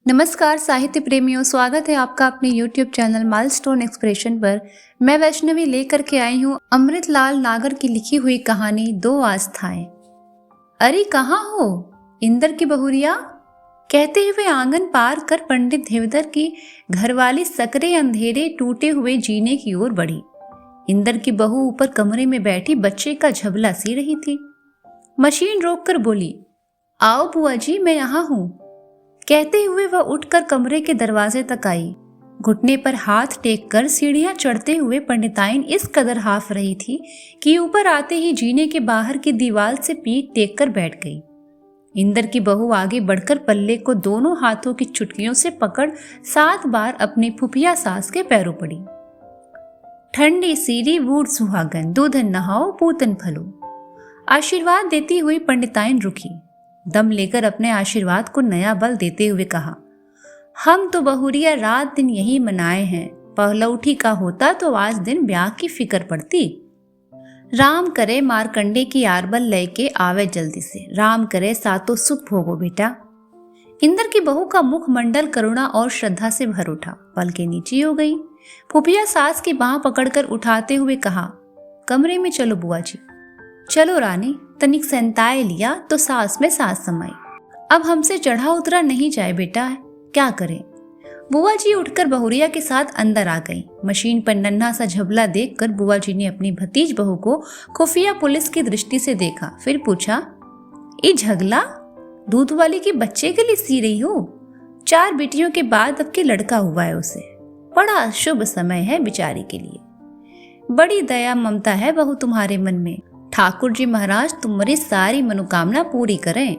नमस्कार साहित्य प्रेमियों, स्वागत है आपका अपने YouTube चैनल माइलस्टोन एक्सप्रेशन पर। मैं वैष्णवी लेकर के आई हूँ अमृतलाल नागर की लिखी हुई कहानी दो आस्थाएं। अरे कहाँ हो इंदर की बहुरिया, कहते हुए आंगन पार कर पंडित देवधर की घरवाली सकरे अंधेरे टूटे हुए जीने की ओर बढ़ी। इंदर की बहू ऊपर कमरे में बैठी बच्चे का झबला सी रही थी। मशीन रोककर बोली, आओ बुआ जी, मैं यहाँ हूँ। कहते हुए वह उठकर कमरे के दरवाजे तक आई। घुटने पर हाथ टेककर सीढ़ियां चढ़ते हुए पंडिताइन इस कदर हाफ रही थी कि ऊपर आते ही जीने के बाहर की दीवार से पीठ टेककर बैठ गई। इंदर की बहू आगे बढ़कर पल्ले को दोनों हाथों की चुटकियों से पकड़ 7 बार अपनी फुफिया सास के पैरों पड़ी। ठंडी सीरी बूढ़ सुहागन, दूधन नहाओ पूतन फलो। आशीर्वाद देती हुई पंडिताइन रुकी। दम लेकर अपने आशीर्वाद को नया बल देते हुए कहा, हम तो बहुरिया रात दिन यही मनाए हैं। पहलौठी का होता तो आज दिन ब्याह की फिक्र पड़ती। राम करे मारकंडे की आरबल लेके आवे जल्दी से, राम करे सातों सुख भोगो बेटा। इंदर की बहू का मुख मंडल करुणा और श्रद्धा से भर उठा, पलकें नीची हो गई। फुफिया सास की बाह पकड़कर उठाते हुए कहा, कमरे में चलो बुआ जी। चलो रानी, तनिक संताए लिया तो सास में सास समाई। अब हमसे चढ़ा उतरा नहीं जाए बेटा, क्या करें। बुआ जी उठकर बहुरिया के साथ अंदर आ गई। मशीन पर नन्हा सा झबला देखकर बुआ जी ने अपनी भतीज बहू को खुफिया पुलिस की दृष्टि से देखा, फिर पूछा, ये झगला दूध वाली के बच्चे के लिए सी रही हो? 4 बेटियों के बाद अब के लड़का हुआ है उसे। बड़ा शुभ समय है बिचारी के लिए। बड़ी दया ममता है बहू तुम्हारे मन में। ठाकुर जी महाराज तुम्हारी सारी मनोकामना पूरी करें।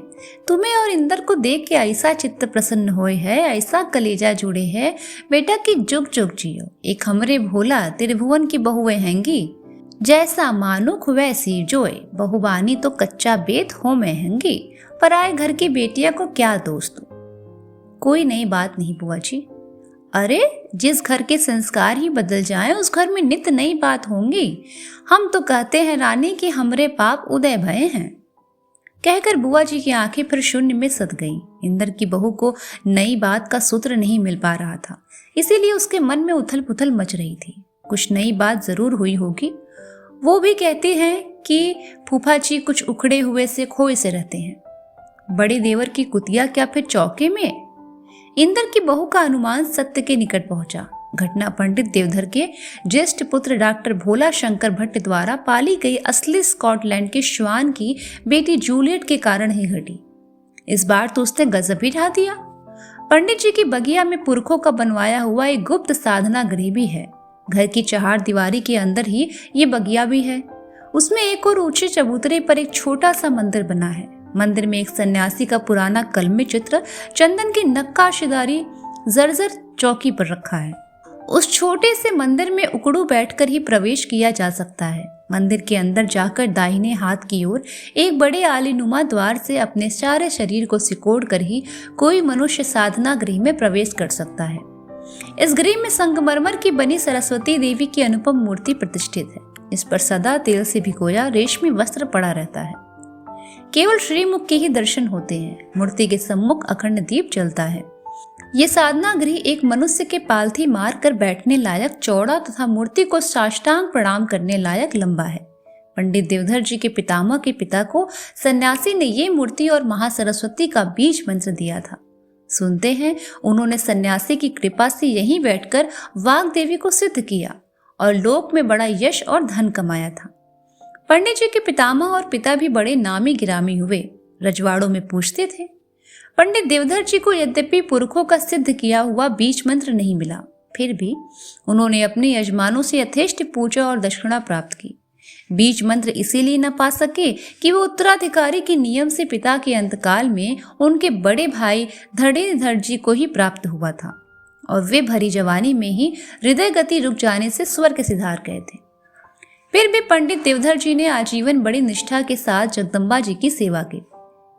तुम्हें और इंदर को देख के ऐसा चित्त प्रसन्न होए है, ऐसा कलेजा जुड़े है बेटा कि जुग जुग जियो। एक हमरे भोला त्रिभुवन की बहुएं हैंगी, जैसा मानुख वैसी जोए। बहुबानी तो कच्चा बेत हो महंगी, पराए घर की बेटिया को क्या दोष दूं। कोई नई बात नहीं बुआ जी। अरे जिस घर के संस्कार ही बदल जाएं उस घर में नित्य नई बात होंगी। हम तो कहते हैं रानी कि हमरे पाप उदय भय हैं। कहकर बुआ जी की आंखें फिर शून्य में सद गईं। इंदर की बहू को नई बात का सूत्र नहीं मिल पा रहा था, इसीलिए उसके मन में उथल पुथल मच रही थी। कुछ नई बात जरूर हुई होगी। वो भी कहते हैं कि फूफा जी कुछ उखड़े हुए से खोए से रहते हैं। बड़े देवर की कुतिया क्या फिर चौके में? इंदर की बहू का अनुमान सत्य के निकट पहुंचा। घटना पंडित देवधर के ज्येष्ठ पुत्र डॉक्टर भोला शंकर भट्ट द्वारा पाली गई असली स्कॉटलैंड के श्वान की बेटी जूलियट के कारण ही घटी। इस बार तो उसने गजब ही ढा दिया। पंडित जी की बगिया में पुरखों का बनवाया हुआ एक गुप्त साधना गृह भी है। घर की 4 दीवारी के अंदर ही ये बगिया भी है। उसमें एक और ऊंचे चबूतरे पर एक छोटा सा मंदिर बना है। मंदिर में एक सन्यासी का पुराना कलमी चित्र चंदन की नक्काशीदारी जर्जर चौकी पर रखा है। उस छोटे से मंदिर में उकड़ू बैठकर ही प्रवेश किया जा सकता है। मंदिर के अंदर जाकर दाहिने हाथ की ओर एक बड़े आलीनुमा द्वार से अपने सारे शरीर को सिकोड़ कर ही कोई मनुष्य साधना गृह में प्रवेश कर सकता है। इस गृह में संगमरमर की बनी सरस्वती देवी की अनुपम मूर्ति प्रतिष्ठित है। इस पर सदा तेल से भिगोया रेशमी वस्त्र पड़ा रहता है। केवल श्रीमुख के ही दर्शन होते हैं। मूर्ति के सम्मुख अखंड दीप जलता है। ये साधना गृह एक मनुष्य के पालथी मार कर बैठने लायक चौड़ा तथा मूर्ति को साष्टांग प्रणाम करने लायक लंबा है। पंडित देवधर जी के पितामह के पिता को सन्यासी ने ये मूर्ति और महासरस्वती का बीज मंत्र दिया था। सुनते हैं उन्होंने सन्यासी की कृपा से यहीं बैठकर वाग देवी को सिद्ध किया और लोक में बड़ा यश और धन कमाया था। पंडित जी के पितामह और पिता भी बड़े नामी गिरामी हुए, रजवाड़ों में पूछते थे। पंडित देवधर जी को यद्यपि पुरखों का सिद्ध किया हुआ बीज मंत्र नहीं मिला, फिर भी उन्होंने अपने यजमानों से यथेष्ट पूजा और दक्षिणा प्राप्त की। बीज मंत्र इसीलिए न पा सके कि वो उत्तराधिकारी के नियम से पिता के अंतकाल में उनके बड़े भाई धड़ेधर जी को ही प्राप्त हुआ था और वे भरी जवानी में ही हृदय गति रुक जाने से स्वर्ग सिधार गए थे। फिर भी पंडित देवधर जी ने आजीवन बड़ी निष्ठा के साथ जगदम्बा जी की सेवा की।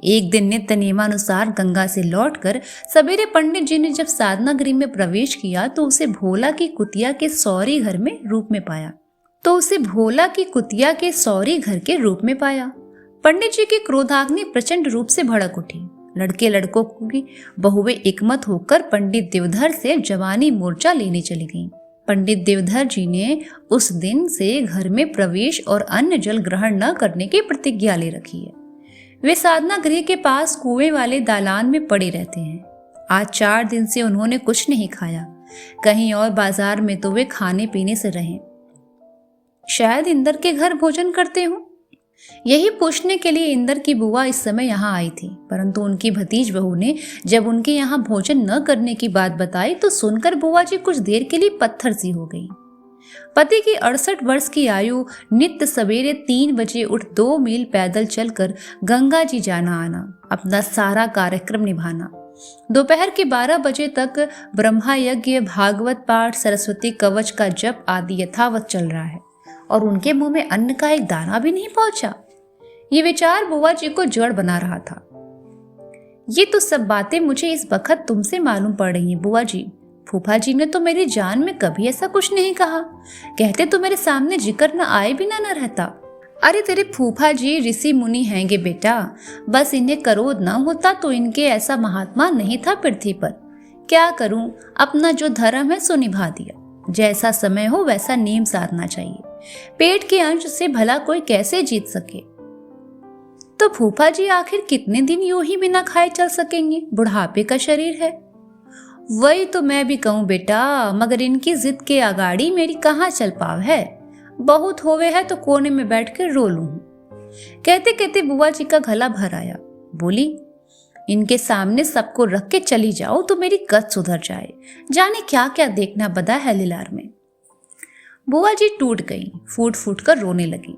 एक दिन नित्य नियमानुसार गंगा से लौटकर सवेरे पंडित जी ने जब साधना गृह में प्रवेश किया तो उसे भोला की कुतिया के सौरी घर में पाया। पंडित जी की क्रोधाग्नि प्रचंड रूप से भड़क उठी। लड़के लड़कों की बहुएं एकमत होकर पंडित देवधर से जवानी मोर्चा लेने चली गईं। पंडित देवधर जी ने उस दिन से घर में प्रवेश और अन्न जल ग्रहण न करने की प्रतिज्ञा ले रखी है। वे साधना गृह के पास कुएं वाले दालान में पड़े रहते हैं। आज 4 दिन से उन्होंने कुछ नहीं खाया। कहीं और बाजार में तो वे खाने पीने से रहे। शायद इंदर के घर भोजन करते हो। यही पूछने के लिए इंदर की बुआ इस समय यहाँ आई थी, परंतु उनकी भतीज बहू ने जब उनके यहाँ भोजन न करने की बात बताई तो सुनकर बुआ जी कुछ देर के लिए पत्थर सी हो गई। पति की 68 वर्ष की आयु, नित्य सवेरे 3 बजे उठ 2 मील पैदल चलकर गंगा जी जाना आना, अपना सारा कार्यक्रम निभाना, दोपहर के 12 बजे तक ब्रह्मा यज्ञ, भागवत पाठ, सरस्वती कवच का जप आदि यथावत चल रहा है और उनके मुंह में अन्न का एक दाना भी नहीं पहुंचा। ये विचार बुआ जी को जड़ बना रहा था। ये तो सब बातें मुझे इस वक्त तुमसे मालूम पड़ रही हैं बुआ जी। फूफा जी ने तो मेरी जान में कभी ऐसा कुछ नहीं कहा। कहते तो मेरे सामने जिक्र न आए बिना न रहता। अरे तेरे फूफा जी ऋषि मुनि हैंगे बेटा, बस इन्हें क्रोध न होता तो इनके ऐसा महात्मा नहीं था पृथ्वी पर। क्या करूं, अपना जो धर्म है सो निभा दिया। जैसा समय हो वैसा नियम साधना चाहिए। पेट के अंश से भला कोई कैसे जीत सके। तो फूफा जी आखिर कितने दिन यूं ही बिना खाए चल सकेंगे? बुढ़ापे का शरीर है। वही तो मैं भी कहूं बेटा, मगर इनकी जिद के आगाड़ी मेरी कहाँ चल पाव है। बहुत होवे है तो कोने में बैठ कर रो लूं। कहते कहते बुआ जी का गला भर आया। बोली, इनके सामने सबको रख के चली जाओ तो मेरी गत सुधर जाए। जाने क्या क्या देखना बदा है लिलार में। बुआ जी टूट गई, फूट फूट कर रोने लगी।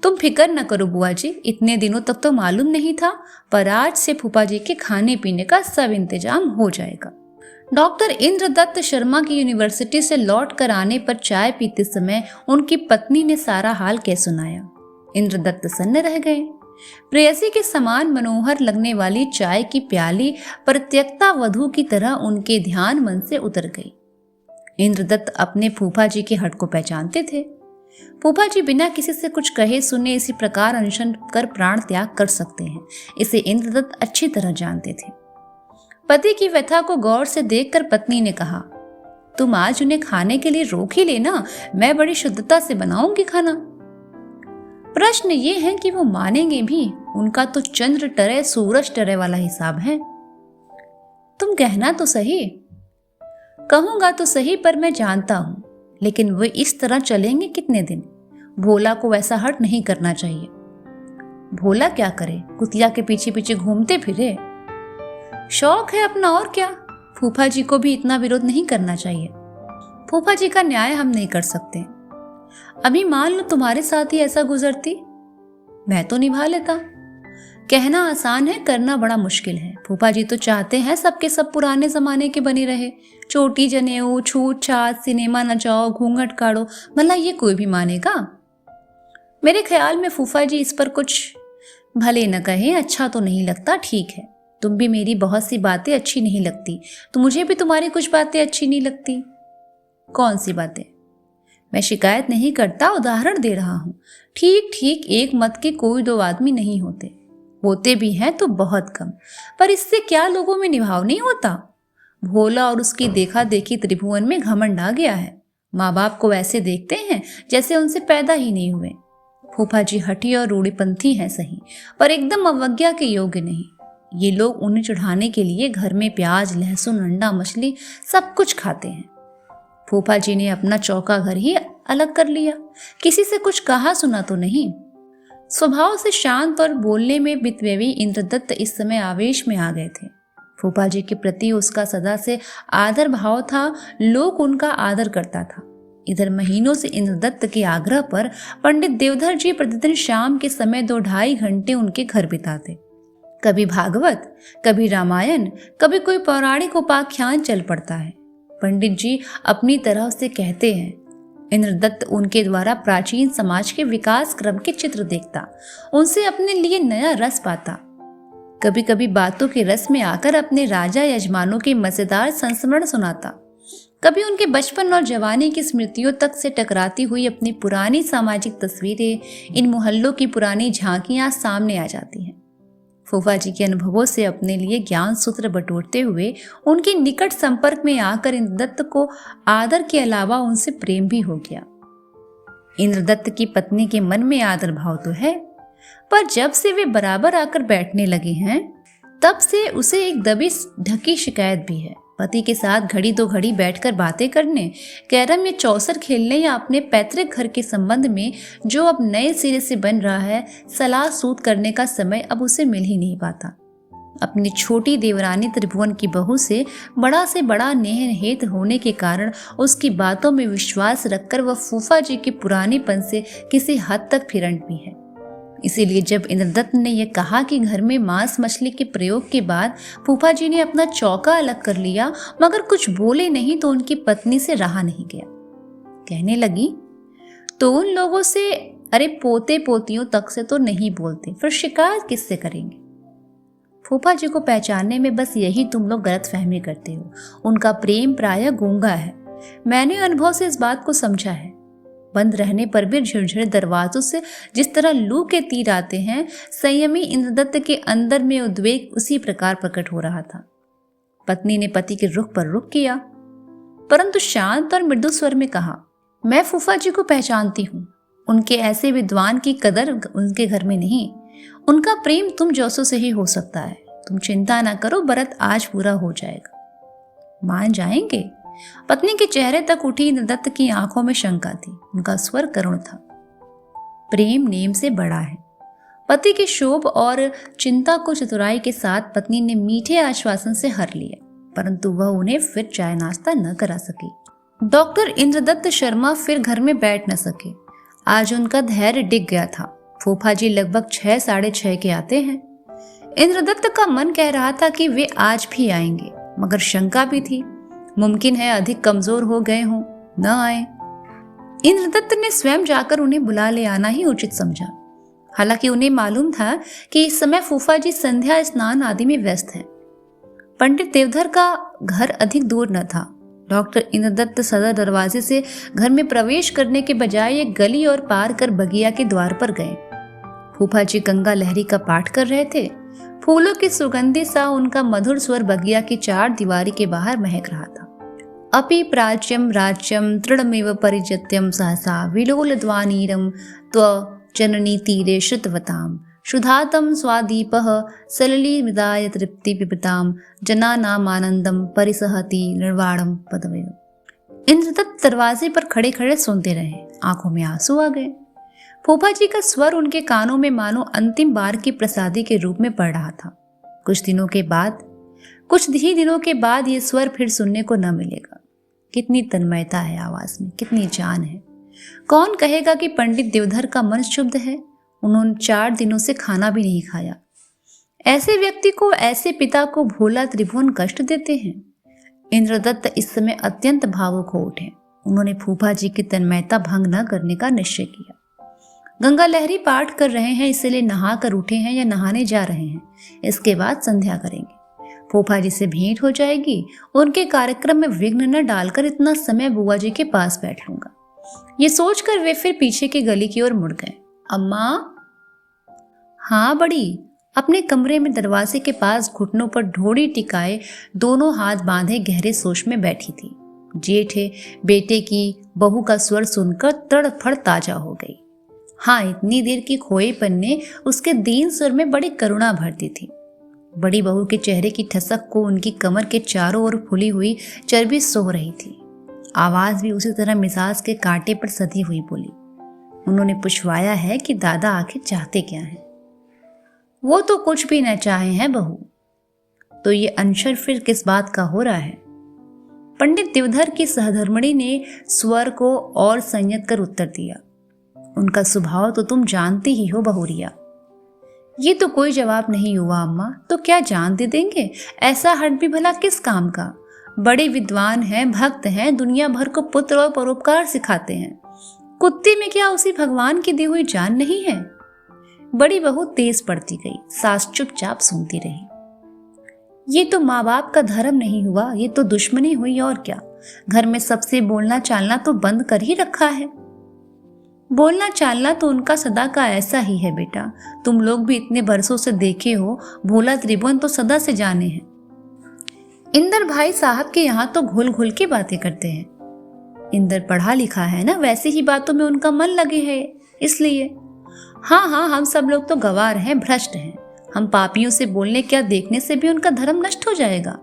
तुम फिक्र न करो बुआ जी, इतने दिनों तक तो मालूम नहीं था, पर आज से फूफा जी के खाने पीने का सब इंतजाम हो जाएगा। डॉक्टर इंद्रदत्त शर्मा की यूनिवर्सिटी से लौट कर आने पर चाय पीते समय उनकी पत्नी ने सारा हाल कह सुनाया। इंद्रदत्त सन्न रह गए। प्रेयसी के समान मनोहर लगने वाली चाय की प्याली प्रत्यक्ता वधू की तरह उनके ध्यान मन से उतर गई। इंद्रदत्त अपने फूफा जी के हट को पहचानते थे। फूफा जी बिना किसी से कुछ कहे सुने इसी प्रकार अनशन कर प्राण त्याग कर सकते हैं, इसे इंद्रदत्त अच्छी तरह जानते थे। पति की व्यथा को गौर से देखकर पत्नी ने कहा, तुम आज उन्हें खाने के लिए रोक ही लेना, मैं बड़ी शुद्धता से बनाऊंगी खाना। प्रश्न ये है कि वो मानेंगे भी, उनका तो चंद्र टरे सूरज टरे वाला हिसाब है। तुम कहना तो सही। कहूंगा तो सही, पर मैं जानता हूं, लेकिन वे इस तरह चलेंगे कितने दिन? भोला को वैसा हट नहीं करना चाहिए। भोला क्या करे, कुतिया के पीछे पीछे घूमते फिरे। शौक है अपना और क्या। फूफा जी को भी इतना विरोध नहीं करना चाहिए। फूफा जी का न्याय हम नहीं कर सकते। अभी मान लो तुम्हारे साथ ही ऐसा गुजरती, मैं तो निभा लेता। कहना आसान है, करना बड़ा मुश्किल है। फूफा जी तो चाहते हैं सबके सब पुराने जमाने के बने रहे। चोटी जनेऊ, छूट छात, सिनेमा न जाओ, घूंघट काढ़ो, भला ये कोई भी मानेगा? मेरे ख्याल में फूफा जी इस पर कुछ भले न कहें, अच्छा तो नहीं लगता। ठीक है, तुम भी मेरी बहुत सी बातें अच्छी नहीं लगती, तो मुझे भी तुम्हारी कुछ बातें अच्छी नहीं लगती। कौन सी बातें? मैं शिकायत नहीं करता, उदाहरण दे रहा हूं। ठीक ठीक एक मत के कोई 2 आदमी नहीं होते, होते भी हैं तो बहुत कम, पर इससे क्या लोगों में निभाव नहीं होता? भोला और उसकी देखा देखी त्रिभुवन में घमंड आ गया है। माँ बाप को ऐसे देखते हैं जैसे उनसे पैदा ही नहीं हुए। फूफा जी हठी और रूढ़िपंथी हैं सही, पर एकदम अवज्ञा के योग्य नहीं। ये लोग उन्हें चढ़ाने के लिए घर में प्याज, लहसुन, अंडा, मछली सब कुछ खाते हैं। फूफा जी ने अपना चौका घर ही अलग कर लिया, किसी से कुछ कहा सुना तो नहीं। स्वभाव से शांत और बोलने में बितवेवी इंद्रदत्त इस समय आवेश में आ गए थे। फूफा जी के प्रति उसका सदा से आदर भाव था, लोग उनका आदर करता था। इधर महीनों से इंद्रदत्त के आग्रह पर पंडित देवधर जी प्रतिदिन शाम के समय 2-2.5 घंटे उनके घर बिताते। कभी भागवत, कभी रामायण, कभी कोई पौराणिक उपाख्यान चल पड़ता है। पंडित जी अपनी तरह से कहते हैं। इंद्रदत्त उनके द्वारा प्राचीन समाज के विकास क्रम के चित्र देखता, उनसे अपने लिए नया रस पाता। कभी कभी बातों के रस में आकर अपने राजा यजमानों के मजेदार संस्मरण सुनाता। कभी उनके बचपन और जवानी की स्मृतियों तक से टकराती हुई अपनी पुरानी सामाजिक तस्वीरें, इन मोहल्लों की पुरानी झांकियां सामने आ जाती हैं। फूफा जी के अनुभवों से अपने लिए ज्ञान सूत्र बटोरते हुए उनके निकट संपर्क में आकर इंद्रदत्त को आदर के अलावा उनसे प्रेम भी हो गया। इंद्रदत्त की पत्नी के मन में आदर भाव तो है, पर जब से वे बराबर आकर बैठने लगे हैं तब से उसे एक दबी ढकी शिकायत भी है। पति के साथ घड़ी दो घड़ी बैठकर बातें करने, कैरम या चौसर खेलने या अपने पैतृक घर के संबंध में जो अब नए सिरे से बन रहा है सलाह सूत करने का समय अब उसे मिल ही नहीं पाता। अपनी छोटी देवरानी त्रिभुवन की बहू से बड़ा नेह हेत होने के कारण उसकी बातों में विश्वास रखकर वह फूफा जी के पुरानेपन से किसी हद तक फिरंट भी है। इसीलिए जब इंद्रदत्त ने यह कहा कि घर में मांस मछली के प्रयोग के बाद फूफा जी ने अपना चौका अलग कर लिया मगर कुछ बोले नहीं, तो उनकी पत्नी से रहा नहीं गया। कहने लगी, तो उन लोगों से अरे पोते पोतियों तक से तो नहीं बोलते, फिर शिकायत किससे करेंगे? फूफा जी को पहचानने में बस यही तुम लोग गलतफहमी करते हो। उनका प्रेम प्रायः गूंगा है। मैंने अनुभव से इस बात को समझा है। बंद रहने पर भी झिरझिर दरवाजों से जिस तरह लू के तीर आते हैं, संयमी इंद्रदत्त के अंदर में उद्वेग उसी प्रकार प्रकट हो रहा था। पत्नी ने पति के रुख पर रुख किया, परंतु शांत और मृदु स्वर में कहा, मैं फूफा जी को पहचानती हूँ। उनके ऐसे विद्वान की कदर उनके घर में नहीं। उनका प्रेम तुम जैसों से ही हो सकता है। तुम चिंता ना करो, व्रत आज पूरा हो जाएगा। मान जाएंगे? पत्नी के चेहरे तक उठी इंद्रदत्त की आंखों में शंका थी। उनका स्वर करुण था। प्रेम नेम से बड़ा है। पति के शोभ और चिंता को चतुराई के साथ पत्नी ने मीठे आश्वासन से हर लिया, परंतु वह उन्हें फिर चाय नाश्ता न करा सकी। डॉक्टर इंद्रदत्त शर्मा फिर घर में बैठ न सके। आज उनका धैर्य डिग गया था। फूफा जी लगभग 6 साढ़े 6 के आते हैं। इंद्रदत्त का मन कह रहा था कि वे आज भी आएंगे, मगर शंका भी थी। मुमकिन है अधिक कमजोर हो गए हों, न आए। इंद्रदत्त ने स्वयं जाकर उन्हें बुला ले आना ही उचित समझा। हालांकि उन्हें मालूम था कि इस समय फूफा जी संध्या स्नान आदि में व्यस्त हैं। पंडित देवधर का घर अधिक दूर न था। डॉक्टर इंद्रदत्त सदर दरवाजे से घर में प्रवेश करने के बजाय एक गली और पार कर बगिया के द्वार पर गए। फूफा जी गंगा लहरी का पाठ कर रहे थे। फूलों की सुगंधी सा उनका मधुर स्वर बगिया की 4 दीवारी के बाहर महक रहा था। अपि प्राच्यम राज्यम तृणमेव परिजत्यम सहसा विलोल ध्वानीरम त्व जननी तीरे श्रुतवताम शुधातम स्वादीपः सलली विदाय तृप्ति पिबताम जनानामानंदम परिसहति निर्वाणम पदवे। इंद्रदत्त दरवाजे पर खड़े खड़े सुनते रहे। आंखों में आंसू आ गए। फूफा जी का स्वर उनके कानों में मानो अंतिम बार की प्रसादी के रूप में पड़ रहा था। कुछ ही दिनों के बाद ये स्वर फिर सुनने को न मिलेगा। कितनी तन्मयता है आवाज में, कितनी जान है। कौन कहेगा कि पंडित देवधर का मन शुद्ध है? उन्होंने 4 दिनों से खाना भी नहीं खाया। ऐसे व्यक्ति को, ऐसे पिता को भोला त्रिभुवन कष्ट देते हैं। इंद्रदत्त इस समय अत्यंत भावुक हो उठे। उन्होंने फूफा जी की तन्मयता भंग न करने का निश्चय किया। गंगा लहरी पाठ कर रहे हैं, इसलिए नहा कर उठे हैं या नहाने जा रहे हैं। इसके बाद संध्या करेंगे। फूफा जी से भेंट हो जाएगी। उनके कार्यक्रम में विघ्न न डालकर इतना समय बुआ जी के पास बैठ लूंगा। ये सोचकर वे फिर पीछे की गली की ओर मुड़ गए। अम्मा? हाँ बड़ी। अपने कमरे में दरवाजे के पास घुटनों पर ढोड़ी टिकाए दोनों हाथ बांधे गहरे सोच में बैठी थी। जेठे बेटे की बहू का स्वर सुनकर तड़फड़ ताजा हो गई। हाँ, इतनी देर की खोएपन ने उसके दीन स्वर में बड़ी करुणा भर दी थी। बड़ी बहू के चेहरे की ठसक को उनकी कमर के चारों ओर फुली हुई चर्बी सो रही थी। आवाज भी उसी तरह मिजाज के कांटे पर सधी हुई बोली। उन्होंने पुछवाया है कि दादा आखिर चाहते क्या हैं? वो तो कुछ भी न चाहे हैं बहू। तो ये अनशन फिर किस बात का हो रहा है? पंडित देवधर की सहधर्मणी ने स्वर को और संयत कर उत्तर दिया। उनका स्वभाव तो तुम जानती ही हो बहुरिया। ये तो कोई जवाब नहीं हुआ अम्मा। तो क्या जान दे देंगे? ऐसा हट भी भला किस काम का? बड़े विद्वान हैं, भक्त हैं, दुनिया भर को पुत्र और परोपकार सिखाते हैं। कुत्ते में क्या उसी भगवान की दी हुई जान नहीं है? बड़ी बहू तेज पड़ती गई। सास चुपचाप सुनती रही। ये तो माँ बाप का धर्म नहीं हुआ, ये तो दुश्मनी हुई और क्या। घर में सबसे बोलना चालना तो बंद कर ही रखा है। बोलना चालना तो उनका सदा का ऐसा ही है बेटा। तुम लोग भी इतने बरसों से देखे हो, भोला त्रिभुवन तो सदा से जाने हैं। इंदर भाई साहब के यहाँ तो घुल घुल के बातें करते हैं। इंदर पढ़ा लिखा है ना, वैसे ही बातों में उनका मन लगे है, इसलिए। हाँ हाँ, हम सब लोग तो गवार हैं, भ्रष्ट हैं। हम पापियों से बोलने क्या देखने से भी उनका धर्म नष्ट हो जाएगा।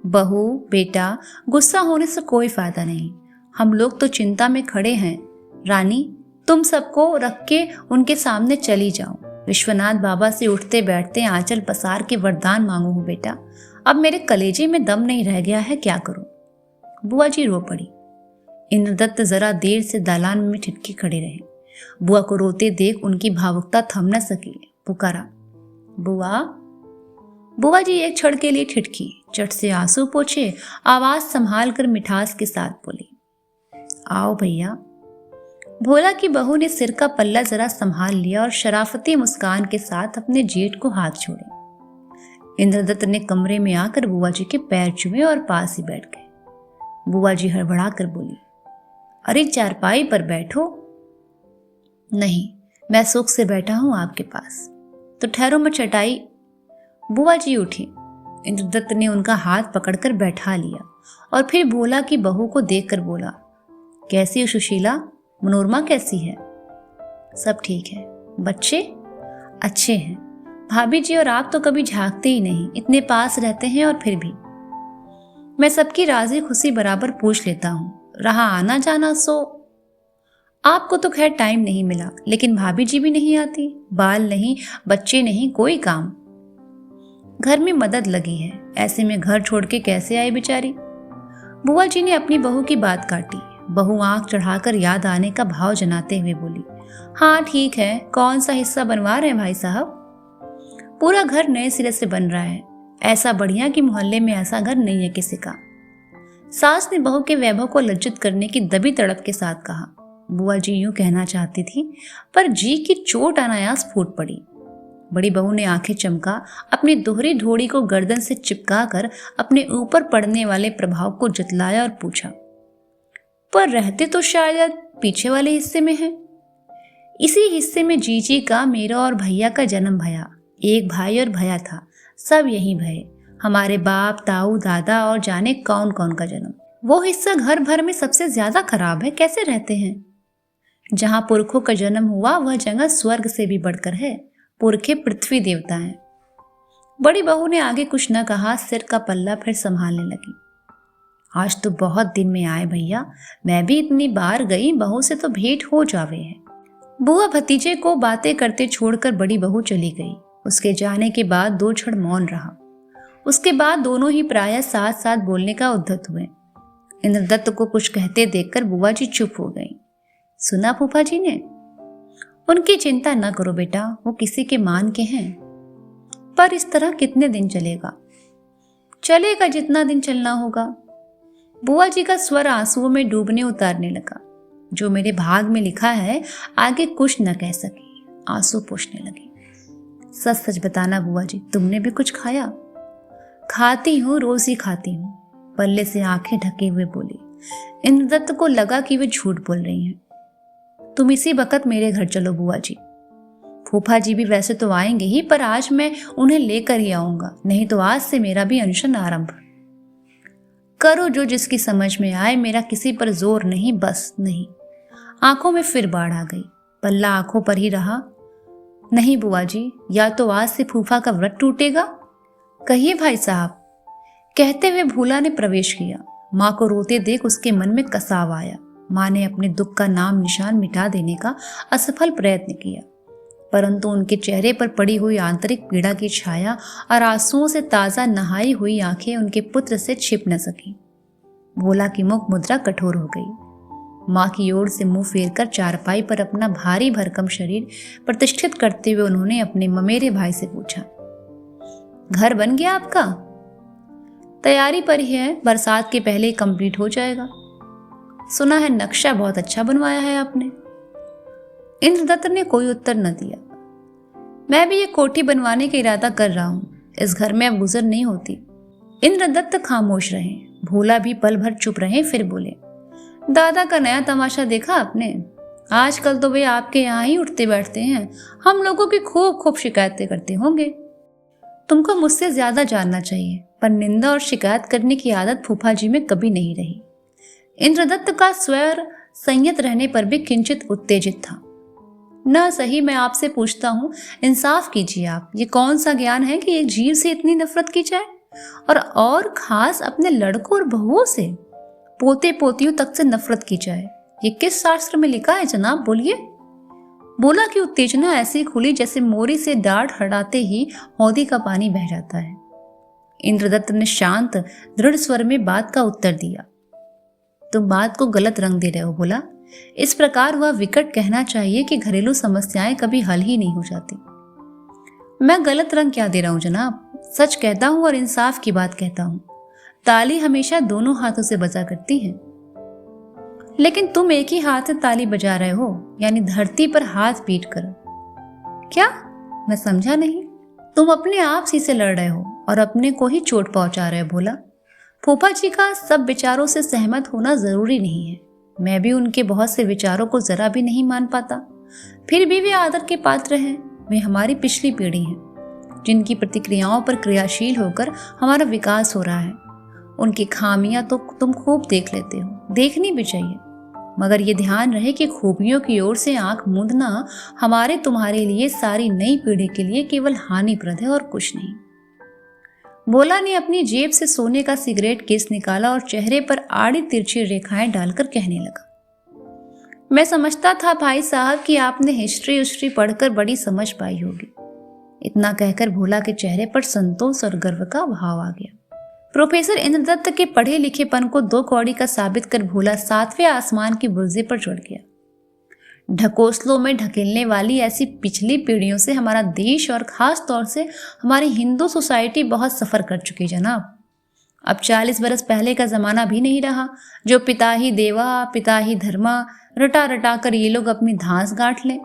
बहू बेटा, गुस्सा होने से कोई फायदा नहीं। हम लोग तो चिंता में खड़े हैं। रानी, तुम सबको रख के उनके सामने चली जाओ। विश्वनाथ बाबा से उठते बैठते आंचल पसार के वरदान मांगू हूँ बेटा। अब मेरे कलेजे में दम नहीं रह गया है, क्या करूं। बुआ जी रो पड़ी। इंद्रदत्त जरा देर से दालान में ठिठके खड़े रहे। बुआ को रोते देख उनकी भावुकता थम न सकी। पुकारा, बुआ। बुआ जी एक क्षण के लिए ठिठकी, चट से आंसू पोंछे, आवाज संभाल कर मिठास के साथ बोली, आओ भैया। भोला की बहू ने सिर का पल्ला जरा संभाल लिया और शराफती मुस्कान के साथ अपने जेठ को हाथ छोड़े। इंद्रदत्त ने कमरे में आकर बुआ जी के पैर छुए और पास ही बैठ गए। बुआ जी हड़बड़ा कर बोली, अरे चारपाई पर बैठो। नहीं, मैं सुख से बैठा हूं आपके पास। तो ठहरो, मैं चटाई। बुआ जी उठी। इंद्रदत्त ने उनका हाथ पकड़कर बैठा लिया और फिर भोला की बहू को देखकर बोला, कैसी हो सुशीला? मनोरमा कैसी है? सब ठीक है। बच्चे अच्छे हैं। भाभी जी और आप तो कभी झांकते ही नहीं, इतने पास रहते हैं और फिर भी। मैं सबकी राजी खुशी बराबर पूछ लेता हूँ, रहा आना जाना सो। आपको तो खैर टाइम नहीं मिला, लेकिन भाभी जी भी नहीं आती। बाल नहीं, बच्चे नहीं, कोई काम। घर में मदद लगी है, ऐसे में घर छोड़ के कैसे आए बेचारी। बुआ जी ने अपनी बहू की बात काटी। बहू आंख चढ़ाकर याद आने का भाव जनाते हुए बोली, हाँ ठीक है। कौन सा हिस्सा बनवा रहे हैं भाई साहब? पूरा घर नए सिरे से बन रहा है। ऐसा बढ़िया कि मोहल्ले में ऐसा घर नहीं है किसी का। सास ने बहू के वैभव को लज्जित करने की दबी तड़प के साथ कहा। बुआ जी यूं कहना चाहती थी, पर जी की चोट अनायास फूट पड़ी। बड़ी बहू ने आंखें चमका अपनी दोहरी ढोड़ी को गर्दन से चिपका कर अपने ऊपर पड़ने वाले प्रभाव को जतलाया और पूछा, पर रहते तो शायद पीछे वाले हिस्से में है। इसी हिस्से में जीजी का, मेरा और भैया का जन्म भया। एक भाई और भैया था, सब यहीं भये। हमारे बाप, ताऊ, दादा और जाने कौन कौन का जन्म। वो हिस्सा घर भर में सबसे ज्यादा खराब है। कैसे रहते हैं? जहां पुरखों का जन्म हुआ वह जगह स्वर्ग से भी बढ़कर है। पुरखे पृथ्वी देवता हैं। बड़ी बहू ने आगे कुछ न कहा, सिर का पल्ला फिर संभालने लगी। आज तो बहुत दिन में आए भैया, मैं भी इतनी बार गई, बहू से तो भेंट हो जावे है। बुआ भतीजे को बातें करते छोड़कर बड़ी बहू चली गई। उसके जाने के बाद दो क्षण मौन रहा। उसके बाद दोनों ही प्रायः साथ साथ बोलने का उद्यत हुए। इंद्रदत्त को कुछ कहते देखकर बुआ जी चुप हो गई। सुना फूफा जी ने? उनकी चिंता न करो बेटा, वो किसी के मान के हैं। पर इस तरह कितने दिन चलेगा? चलेगा जितना दिन चलना होगा। बुआ जी का स्वर आंसुओं में डूबने उतारने लगा। जो मेरे भाग में लिखा है आगे कुछ न कह सकी, आंसू पोंछने लगी। सच सच बताना बुआ जी, तुमने भी कुछ खाया? खाती हूँ, रोज ही खाती हूँ। पल्ले से आंखें ढके हुए बोली। इंद्रदत्त को लगा कि वे झूठ बोल रही हैं। तुम इसी वक्त मेरे घर चलो बुआ जी। फूफा जी भी वैसे तो आएंगे ही, पर आज मैं उन्हें लेकर ही आऊंगा, नहीं तो आज से मेरा भी अनशन आरंभ। करो जो जिसकी समझ में आए, मेरा किसी पर जोर नहीं, बस नहीं। आंखों में फिर बाढ़ आ गई। पल्ला आंखों पर ही रहा। नहीं बुआ जी, या तो आज से फूफा का व्रत टूटेगा। कहिए भाई साहब। कहते हुए भूला ने प्रवेश किया। माँ को रोते देख उसके मन में कसाव आया। माँ ने अपने दुख का नाम निशान मिटा देने का असफल प्रयत्न किया, परंतु उनके चेहरे पर पड़ी हुई आंतरिक पीड़ा की छाया और आंसुओं से ताजा नहाई हुई आंखें उनके पुत्र से छिप न सकी। भोला की मुख मुद्रा कठोर हो गई। माँ की ओर से मुंह फेरकर चारपाई पर अपना भारी भरकम शरीर प्रतिष्ठित करते हुए उन्होंने अपने ममेरे भाई से पूछा, घर बन गया आपका? तैयारी पर ही है, बरसात के पहले कंप्लीट हो जाएगा। सुना है नक्शा बहुत अच्छा बनवाया है आपने। इंद्रदत्त ने कोई उत्तर न दिया। मैं भी ये कोठी बनवाने का इरादा कर रहा हूं। इस घर में अब गुजर नहीं होती। इंद्रदत्त खामोश रहे। भोला भी पल भर चुप रहे, फिर बोले, दादा का नया तमाशा देखा आपने? आजकल तो वे आपके यहाँ ही उठते बैठते हैं, हम लोगों की खूब खूब शिकायतें करते होंगे। तुमको मुझसे ज्यादा जानना चाहिए, पर निंदा और शिकायत करने की आदत फूफा जी में कभी नहीं रही। इंद्रदत्त का स्वर संयत रहने पर भी किंचित उत्तेजित था। ना सही, मैं आपसे पूछता हूँ, इंसाफ कीजिए आप, ये कौन सा ज्ञान है कि एक जीव से इतनी नफरत की जाए, और खास अपने लड़कों और बहुओं से, पोते पोतियों तक से नफरत की जाए। ये किस शास्त्र में लिखा है जनाब, बोलिए। बोला कि उत्तेजना ऐसी खुली जैसे मोरी से डाढ़ हटाते ही हौदी का पानी बह जाता है। इंद्रदत्त ने शांत दृढ़ स्वर में बात का उत्तर दिया। तुम बात को गलत रंग दे रहे हो, बोला। इस प्रकार वह विकट कहना चाहिए कि घरेलू समस्याएं कभी हल ही नहीं हो जाती। मैं गलत रंग क्या दे रहा हूं जनाब, सच कहता हूं और इंसाफ की बात कहता हूं। ताली हमेशा दोनों हाथों से बजा करती है, लेकिन तुम एक ही हाथ से ताली बजा रहे हो, यानी धरती पर हाथ पीट कर। क्या? मैं समझा नहीं। तुम अपने आप से लड़ रहे हो और अपने को ही चोट पहुंचा रहे हो, बोला। फूफा जी का सब विचारों से सहमत होना जरूरी नहीं है। मैं भी उनके बहुत से विचारों को जरा भी नहीं मान पाता, फिर भी वे आदर के पात्र हैं। वे हमारी पिछली पीढ़ी हैं, जिनकी प्रतिक्रियाओं पर क्रियाशील होकर हमारा विकास हो रहा है। उनकी खामियां तो तुम खूब देख लेते हो, देखनी भी चाहिए, मगर ये ध्यान रहे कि खूबियों की ओर से आंख मूंदना हमारे तुम्हारे लिए, सारी नई पीढ़ी के लिए केवल हानिप्रद है और कुछ नहीं। बोला ने अपनी जेब से सोने का सिगरेट केस निकाला और चेहरे पर आड़ी तिरछी रेखाएं डालकर कहने लगा, मैं समझता था भाई साहब कि आपने हिस्ट्री पढ़कर बड़ी समझ पाई होगी। इतना कहकर भोला के चेहरे पर संतोष और गर्व का भाव आ गया। प्रोफेसर इंद्रदत्त के पढ़े लिखेपन को 2 कौड़ी का साबित कर भोला 7वें आसमान की बुर्जे पर चढ़ गया। ढकोसलों में ढकेलने वाली ऐसी पिछली पीढ़ियों से हमारा देश और खास तौर से हमारी हिंदू सोसाइटी बहुत सफर कर चुकी जनाब। अब 40 बरस पहले का जमाना भी नहीं रहा जो पिता ही देवा पिता ही धर्मा रटा रटा कर ये लोग अपनी धांस गांठ लें।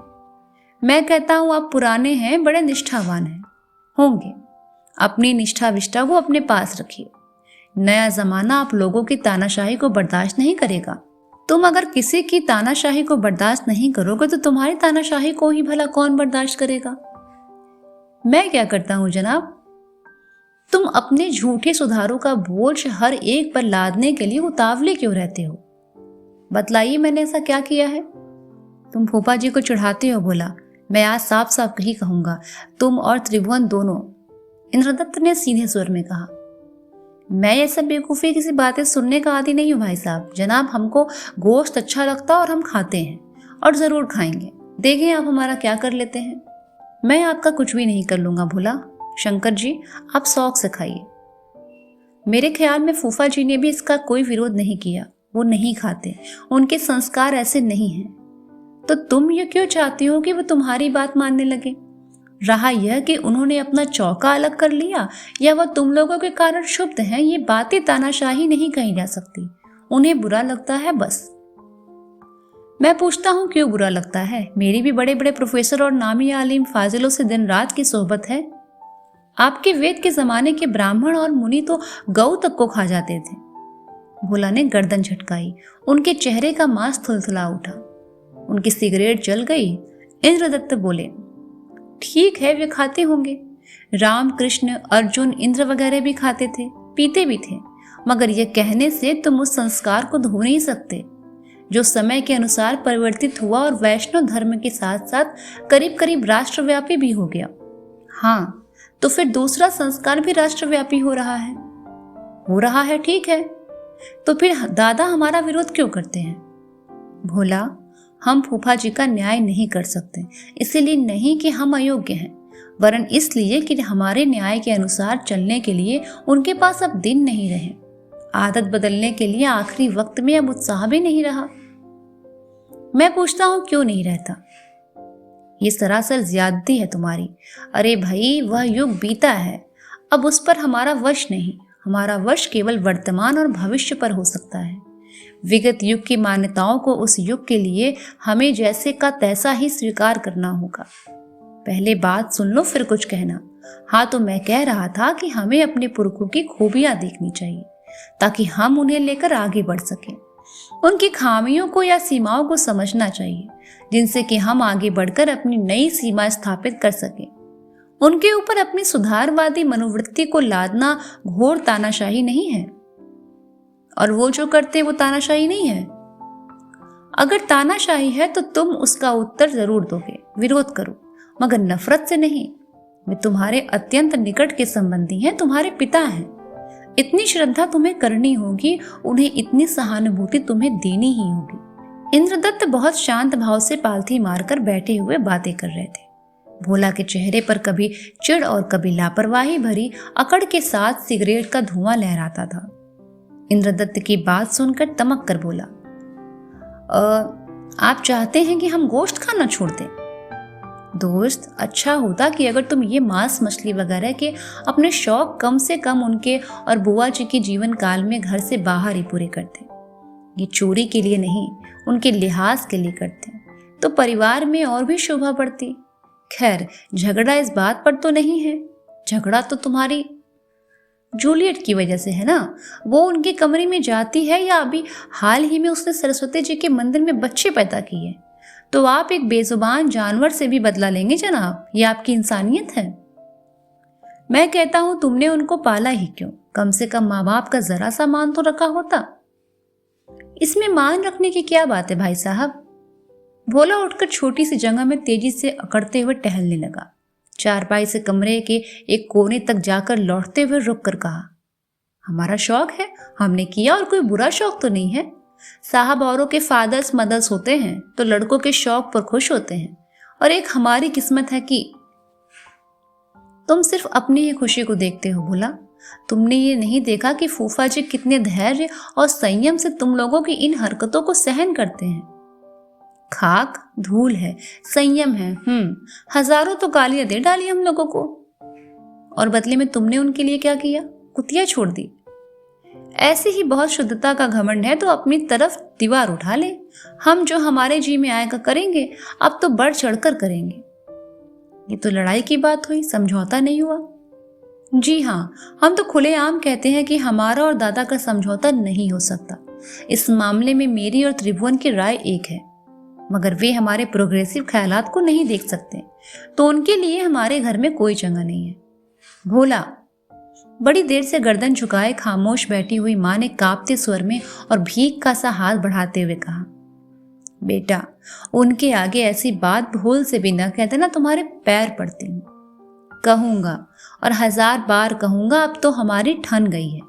मैं कहता हूं आप पुराने हैं, बड़े निष्ठावान हैं, होंगे। अपनी निष्ठा विष्ठा को अपने पास रखिए। नया जमाना आप लोगों की तानाशाही को बर्दाश्त नहीं करेगा। तुम अगर किसी की तानाशाही को बर्दाश्त नहीं करोगे तो तुम्हारी तानाशाही को ही भला कौन बर्दाश्त करेगा। मैं क्या करता हूं जनाब? तुम अपने झूठे सुधारों का बोझ हर एक पर लादने के लिए उतावले क्यों रहते हो? बतलाइए, मैंने ऐसा क्या किया है? तुम फूफा जी को चिढ़ाते हो, बोला। मैं आज साफ साफ ही कहूंगा, तुम और त्रिभुवन दोनों। इंद्रदत्त ने सीधे स्वर में कहा। मैं ये सब बेवकूफ़ी किसी बातें सुनने का आदी नहीं हूँ भाई साहब। जनाब, हमको गोश्त अच्छा लगता और हम खाते हैं और ज़रूर खाएंगे। देखें आप हमारा क्या कर लेते हैं। मैं आपका कुछ भी नहीं कर लूँगा भोला। शंकर जी, आप शौक से खाइए। मेरे ख्याल में फूफा जी ने भी इसका कोई विरोध नहीं किया। वो नहीं खाते, उनके संस्कार ऐसे नहीं हैं। तो तुम ये क्यों चाहती हो कि वो तुम्हारी बात मानने लगे? रहा यह कि उन्होंने अपना चौका अलग कर लिया या वह तुम लोगों के कारण क्षुब्ध हैं, ये बातें तानाशाही नहीं कही जा सकती। उन्हें बुरा लगता है बस। मैं पूछता हूँ क्यों बुरा लगता है? मेरी भी बड़े बड़े प्रोफेसर और नामी आलिम फाजिलों से दिन रात की सोहबत है। आपके वेद के जमाने के ब्राह्मण और मुनि तो गऊ तक को खा जाते थे। भोला ने गर्दन झटकाई। उनके चेहरे का मांस थुलथुला उठा। उनकी सिगरेट जल गई। इंद्रदत्त बोले, ठीक है, वे खाते होंगे। राम कृष्ण अर्जुन इंद्र वगैरह भी खाते थे, पीते भी थे, मगर यह कहने से तुम उस संस्कार को धो नहीं सकते जो समय के अनुसार परिवर्तित हुआ और वैष्णव धर्म के साथ साथ करीब करीब राष्ट्रव्यापी भी हो गया। हाँ, तो फिर दूसरा संस्कार भी राष्ट्रव्यापी हो रहा है, ठीक है। तो फिर दादा हमारा विरोध क्यों करते हैं? भोला, हम फूफा जी का न्याय नहीं कर सकते, इसीलिए नहीं कि हम अयोग्य हैं, वरन इसलिए कि हमारे न्याय के अनुसार चलने के लिए उनके पास अब दिन नहीं रहे। आदत बदलने के लिए आखिरी वक्त में अब उत्साह भी नहीं रहा। मैं पूछता हूं क्यों नहीं रहता? ये सरासर ज्यादती है तुम्हारी। अरे भाई, वह युग बीता है, अब उस पर हमारा वश नहीं। हमारा वश केवल वर्तमान और भविष्य पर हो सकता है। विगत युग की मान्यताओं को उस युग के लिए हमें जैसे का तैसा ही स्वीकार करना होगा। पहले बात सुन लो फिर कुछ कहना। हाँ, तो मैं कह रहा था कि हमें अपने पुरखों की खूबियां देखनी चाहिए ताकि हम उन्हें लेकर आगे बढ़ सकें। उनकी खामियों को या सीमाओं को समझना चाहिए, जिनसे कि हम आगे बढ़कर अपनी नई सीमा स्थापित कर सकें। उनके ऊपर अपनी सुधारवादी मनोवृत्ति को लादना घोर तानाशाही नहीं है, और वो जो करते वो तानाशाही नहीं है। अगर तानाशाही है तो तुम उसका उत्तर जरूर दोगे, विरोध करो, मगर नफरत से नहीं। वे तुम्हारे अत्यंत निकट के संबंधी हैं, तुम्हारे पिता हैं। इतनी श्रद्धा तुम्हें करनी होगी, उन्हें इतनी सहानुभूति तुम्हें देनी ही होगी। इंद्रदत्त बहुत शांत भाव से पालथी मारकर बैठे हुए बातें कर रहे थे। भोला के चेहरे पर कभी चिढ़ और कभी लापरवाही भरी अकड़ के साथ सिगरेट का धुआं लहराता था। इंद्रदत्त की बात सुनकर तमक कर बोला, आप चाहते हैं कि हम गोश्त खाना छोड़ दें? दोस्त, अच्छा होता कि अगर तुम ये मांस मछली वगैरह के अपने शौक कम से कम उनके और बुआ जी के जीवन काल में घर से बाहर ही पूरे करते। ये चोरी के लिए नहीं, उनके लिहाज के लिए करते, तो परिवार में और भी शोभा बढ़ती। खैर, झगड़ा इस बात पर तो नहीं है। झगड़ा तो तुम्हारी जूलियट की वजह से है ना। वो उनके कमरे में जाती है, या अभी हाल ही में उसने सरस्वती जी के मंदिर में बच्चे पैदा किए, तो आप एक बेजुबान जानवर से भी बदला लेंगे जनाब? ये आपकी इंसानियत है? मैं कहता हूं तुमने उनको पाला ही क्यों? कम से कम माँ बाप का जरा सा मान तो रखा होता। इसमें मान रखने की क्या बात है भाई साहब? भोला उठकर छोटी सी जगह में तेजी से अकड़ते हुए टहलने लगा। चारपाई से कमरे के एक कोने तक जाकर लौटते हुए रुक कर कहा, हमारा शौक है, हमने किया, और कोई बुरा शौक तो नहीं है। साहब औरों के फादर्स मदर्स होते हैं तो लड़कों के शौक पर खुश होते हैं, और एक हमारी किस्मत है कि तुम सिर्फ अपनी ही खुशी को देखते हो। भोला, तुमने ये नहीं देखा कि फूफा जी कितने धैर्य और संयम से तुम लोगों की इन हरकतों को सहन करते हैं। खाक धूल है, संयम है। हजारों तो गालियां दे डाली हम लोगों को, और बदले में तुमने उनके लिए क्या किया? कुतिया छोड़ दी। ऐसी ही बहुत शुद्धता का घमंड है तो अपनी तरफ दीवार उठा ले। हम जो हमारे जी में आएगा करेंगे, अब तो बढ़ चढ़कर करेंगे। ये तो लड़ाई की बात हुई, समझौता नहीं हुआ। जी हाँ, हम तो खुलेआम कहते हैं कि हमारा और दादा का समझौता नहीं हो सकता। इस मामले में मेरी और त्रिभुवन की राय एक है, मगर वे हमारे प्रोग्रेसिव ख्यालात को नहीं देख सकते, तो उनके लिए हमारे घर में कोई जगह नहीं है। भोला, बड़ी देर से गर्दन झुकाए खामोश बैठी हुई मां ने कांपते स्वर में और भीख का सा हाथ बढ़ाते हुए कहा, बेटा, उनके आगे ऐसी बात भूल से भी न कहते ना, तुम्हारे पैर पड़ती हूँ। कहूंगा और 1000 बार कहूंगा, अब तो हमारी ठन गई है।